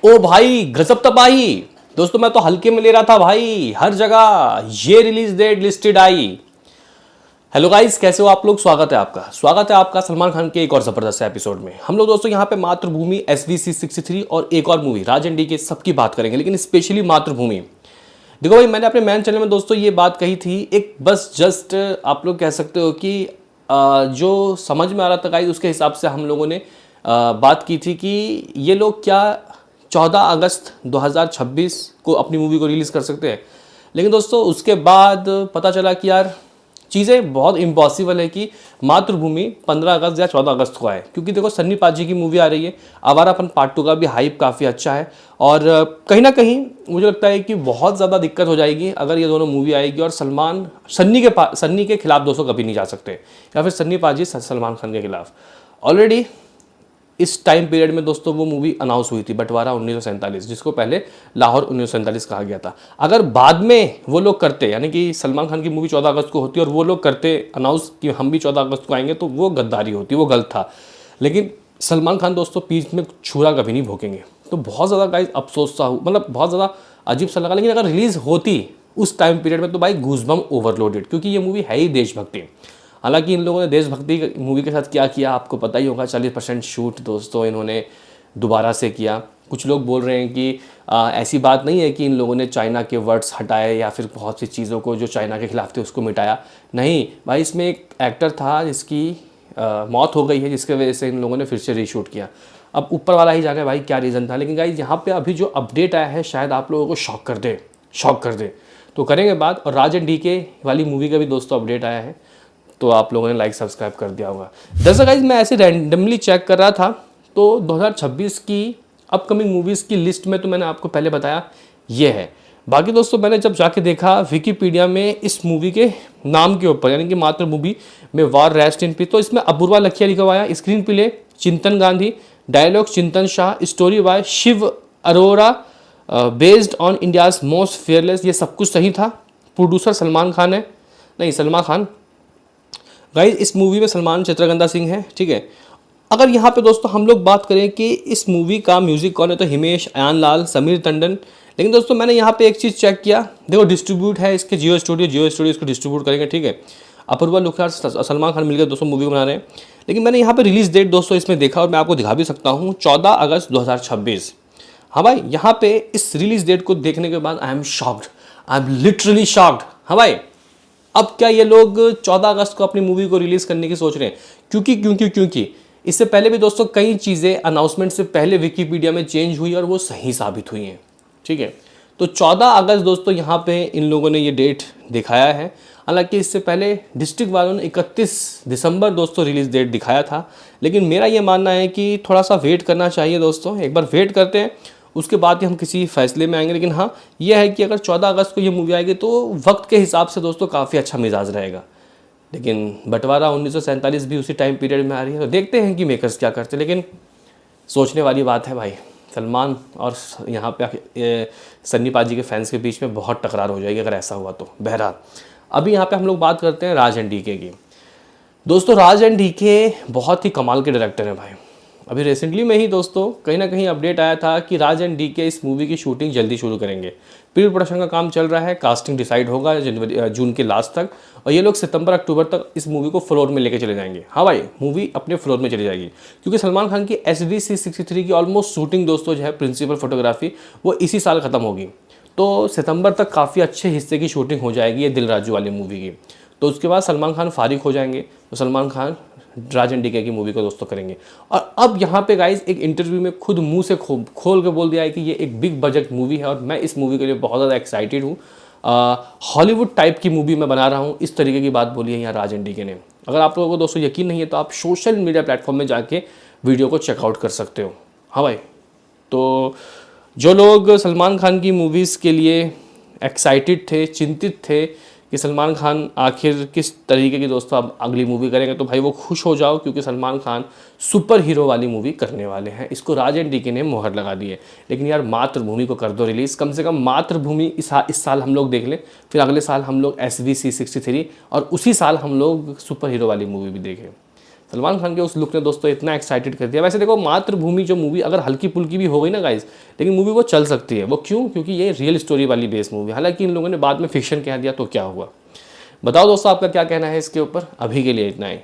ओ भाई गजब तबाही। दोस्तों मैं तो हल्के में ले रहा था भाई, हर जगह ये release date listed I. Hello guys, कैसे हो आप लोग। स्वागत है आपका सलमान खान के एक और जबरदस्त एपिसोड में। हम लोग दोस्तों यहाँ पे मातृभूमि SVC 63 और एक और मूवी राज एंड डी के सबकी बात करेंगे, लेकिन स्पेशली मातृभूमि। देखो भाई, मैंने अपने मैन चैनल में दोस्तों ये बात कही थी, एक बस जस्ट आप लोग कह सकते हो कि जो समझ में आ रहा था गाइस उसके हिसाब से हम लोगों ने बात की थी कि ये लोग क्या 14 अगस्त 2026 को अपनी मूवी को रिलीज़ कर सकते हैं। लेकिन दोस्तों उसके बाद पता चला कि यार चीज़ें बहुत इम्पॉसिबल है कि मातृभूमि 15 अगस्त या 14 अगस्त को आए, क्योंकि देखो सन्नी पाजी की मूवी आ रही है, आवारापन पार्ट 2 का भी हाइप काफ़ी अच्छा है। और कहीं ना कहीं मुझे लगता है कि बहुत ज़्यादा दिक्कत हो जाएगी अगर ये दोनों मूवी आएगी और सलमान सन्नी के खिलाफ दोस्तों कभी नहीं जा सकते, या फिर सन्नी पाजी सलमान खान के खिलाफ। ऑलरेडी इस टाइम पीरियड में दोस्तों वो मूवी अनाउंस हुई थी, बंटवारा 1947, जिसको पहले लाहौर 1947 कहा गया था। अगर बाद में वो लोग करते, यानी कि सलमान खान की मूवी 14 अगस्त को होती और वो लोग करते अनाउंस कि हम भी 14 अगस्त को आएंगे, तो वो गद्दारी होती, वो गलत था। लेकिन सलमान खान दोस्तों पीठ में छुरा कभी नहीं भोंकेंगे, तो बहुत ज़्यादा गाइस अफसोस सा मतलब बहुत ज़्यादा अजीब सा लगा। लेकिन अगर रिलीज़ होती उस टाइम पीरियड में तो भाई गूज़बम ओवरलोडेड, क्योंकि ये मूवी है ही देशभक्ति। हालांकि इन लोगों ने देशभक्ति मूवी के साथ क्या किया आपको पता ही होगा, 40% शूट दोस्तों इन्होंने दोबारा से किया। कुछ लोग बोल रहे हैं कि ऐसी बात नहीं है कि इन लोगों ने चाइना के वर्ड्स हटाए या फिर बहुत सी चीज़ों को जो चाइना के खिलाफ थे उसको मिटाया। नहीं भाई, इसमें एक एक्टर था जिसकी मौत हो गई है, जिसके वजह से इन लोगों ने फिर से रीशूट किया। अब ऊपर वाला ही जाने भाई क्या रीज़न था। लेकिन गाइस यहाँ पे अभी जो अपडेट आया है शायद आप लोगों को शॉक कर दे, तो करेंगे बात। और राज एंड डीके वाली मूवी का भी दोस्तों अपडेट आया है, तो आप लोगों ने लाइक सब्सक्राइब कर दिया होगा। दरअसल गाइस मैं ऐसे रैंडमली चेक कर रहा था, तो 2026 की अपकमिंग मूवीज़ की लिस्ट में तो मैंने आपको पहले बताया ये है। बाकी दोस्तों मैंने जब जाके देखा विकीपीडिया में इस मूवी के नाम के ऊपर, यानी कि मातृ मूवी में वार रेस्ट इन पीस, तो इसमें अपूर्वा लखिया लिखा हुआ है, स्क्रीन प्ले चिंतन Gandhi, dialogue Chintan Shah, story by Shiv Arora, based on India's most fearless. ये सब कुछ सही था। प्रोड्यूसर सलमान खान है, नहीं सलमा खान। गाइस इस मूवी में सलमान चित्रगंधा सिंह है, ठीक है। अगर यहाँ पे दोस्तों हम लोग बात करें कि इस मूवी का म्यूजिक कौन है, तो हिमेश, अयान लाल, समीर टंडन। लेकिन दोस्तों मैंने यहाँ पे एक चीज़ चेक किया, देखो डिस्ट्रीब्यूट है इसके जियो स्टूडियो इसको डिस्ट्रीब्यूट करेंगे, ठीक है। अपूर्वा लुखिया और सलमान खान मिलकर दोस्तों मूवी को बना रहे हैं। लेकिन मैंने यहाँ पे रिलीज डेट दोस्तों इसमें देखा और मैं आपको दिखा भी सकता हूँ, 14 अगस्त 2026। हाँ भाई, यहाँ पे इस रिलीज डेट को देखने के बाद I am shocked, I am literally shocked. हाँ भाई, अब क्या ये लोग 14 अगस्त को अपनी मूवी को रिलीज करने की सोच रहे हैं? क्योंकि इससे पहले भी दोस्तों कई चीज़ें अनाउंसमेंट से पहले विकीपीडिया में चेंज हुई और वो सही साबित हुई हैं, ठीक है। तो 14 अगस्त दोस्तों यहाँ पे इन लोगों ने ये डेट दिखाया है। हालांकि इससे पहले डिस्ट्रिक्ट वालों ने 31 दिसंबर दोस्तों रिलीज डेट दिखाया था। लेकिन मेरा ये मानना है कि थोड़ा सा वेट करना चाहिए दोस्तों, एक बार वेट करते हैं, उसके बाद ही हम किसी फैसले में आएंगे। लेकिन हाँ, यह है कि अगर 14 अगस्त को ये मूवी आएगी तो वक्त के हिसाब से दोस्तों काफ़ी अच्छा मिजाज रहेगा। लेकिन बंटवारा 1947 भी उसी टाइम पीरियड में आ रही है, तो देखते हैं कि मेकर्स क्या करते हैं। लेकिन सोचने वाली बात है भाई, सलमान और यहाँ पे सन्नी पाजी के फैंस के बीच में बहुत टकरार हो जाएगी अगर ऐसा हुआ तो। बहरहाल अभी यहाँ पे हम लोग बात करते हैं राज एंड डीके की। दोस्तों राज एंड डीके बहुत ही कमाल के डायरेक्टर हैं भाई। अभी रिसेंटली में ही दोस्तों कहीं ना कहीं अपडेट आया था कि राज एंड डीके इस मूवी की शूटिंग जल्दी शुरू करेंगे। प्री प्रोडक्शन का काम चल रहा है, कास्टिंग डिसाइड होगा जून के लास्ट तक, और ये लोग सितंबर अक्टूबर तक इस मूवी को फ्लोर में लेके चले जाएंगे। हाँ भाई, मूवी अपने फ्लोर में चली जाएगी, क्योंकि सलमान खान की SVC 63 की ऑलमोस्ट शूटिंग दोस्तों जो है प्रिंसिपल फोटोग्राफी, वो इसी साल ख़त्म होगी। तो सितंबर तक काफ़ी अच्छे हिस्से की शूटिंग हो जाएगी ये दिल राजू वाली मूवी की। तो उसके बाद सलमान खान फारिग हो जाएंगे, तो सलमान खान राज एंड डीके की मूवी को दोस्तों करेंगे। और अब यहाँ पे गाइस एक इंटरव्यू में खुद मुंह से खोल के बोल दिया है कि ये एक बिग बजट मूवी है और मैं इस मूवी के लिए बहुत ज़्यादा एक्साइटेड हूँ। हॉलीवुड टाइप की मूवी मैं बना रहा हूँ, इस तरीके की बात बोली है यहाँ राज एंड डीके ने। अगर आप लोगों को दोस्तों यकीन नहीं है तो आप सोशल मीडिया प्लेटफॉर्म में जाके वीडियो को चेकआउट कर सकते हो। हाँ भाई, तो जो लोग सलमान खान की मूवीज़ के लिए एक्साइटेड थे, चिंतित थे कि सलमान खान आखिर किस तरीके की दोस्तों अब अगली मूवी करेंगे, तो भाई वो खुश हो जाओ, क्योंकि सलमान खान सुपर हीरो वाली मूवी करने वाले हैं। इसको राज एंड डीके ने मोहर लगा दी है। लेकिन यार मातृभूमि को कर दो रिलीज़, कम से कम मातृभूमि इस साल हम लोग देख लें, फिर अगले साल हम लोग SVC 63 और उसी साल हम लोग सुपर हीरो वाली मूवी भी देखें। सलमान खान के उस लुक ने दोस्तों इतना एक्साइटेड कर दिया। वैसे देखो मातृभूमि जो मूवी अगर हल्की पुल्की भी हो गई ना गाइज, लेकिन मूवी वो चल सकती है। वो क्यों? क्योंकि ये रियल स्टोरी वाली बेस मूवी, हालांकि इन लोगों ने बाद में फिक्शन कह दिया तो क्या हुआ। बताओ दोस्तों आपका क्या कहना है इसके ऊपर। अभी के लिए इतना ही।